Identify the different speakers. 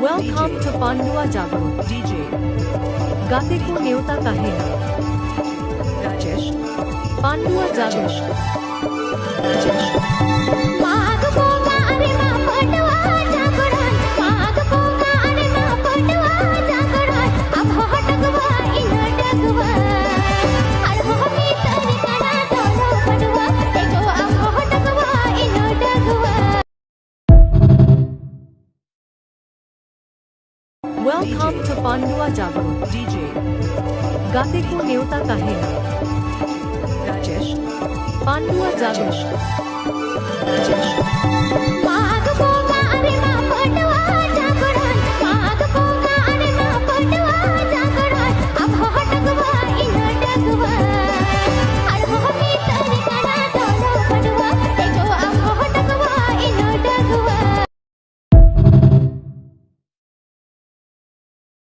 Speaker 1: welcome two Pandua जागरण DJ गाते को न्योता काहे ना राजेश पांडुआ जागरण राजेश
Speaker 2: माग पोंगा अरे मा पटवा जागरण माग पोंगा अरे मा पटवा जागरण अब हटकवा इन डगवा हर हो मी तर कना दोनो पटवा एगो अब हटकवा इन डगवा
Speaker 1: वेलकम टू पांडुआ जागरण डीजे गाते को न्योता काहे ना राजेश पांडुआ जागरण राजेश